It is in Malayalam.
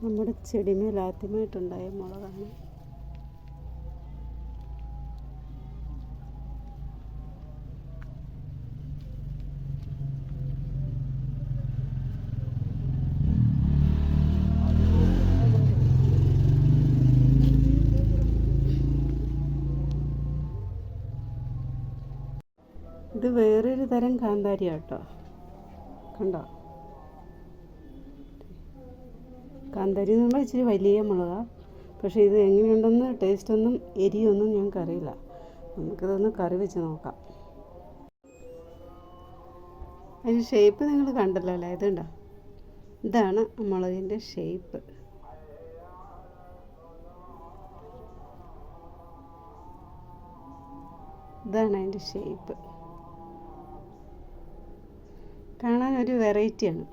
നമ്മുടെ ചെടിമേൽ ആദ്യമായിട്ടുണ്ടായ മുളകാണ്. ഇത് വേറൊരു തരം കാന്താരിയാട്ടോ, കണ്ടോ? കാന്താരി എന്ന് പറയുമ്പോൾ ഇച്ചിരി വലിയ മുളകാണ്. പക്ഷേ ഇത് എങ്ങനെയുണ്ടെന്ന് ടേസ്റ്റൊന്നും എരിയൊന്നും ഞങ്ങൾക്കറിയില്ല. നമുക്കിതൊന്ന് കറി വെച്ച് നോക്കാം. അതിന് ഷേപ്പ് നിങ്ങൾ കണ്ടല്ലോ അല്ലേ? ഇതുണ്ടോ? ഇതാണ് മുളകിൻ്റെ ഷേപ്പ്. ഇതാണ് അതിൻ്റെ ഷേപ്പ്. കാണാൻ ഒരു വെറൈറ്റിയാണ്.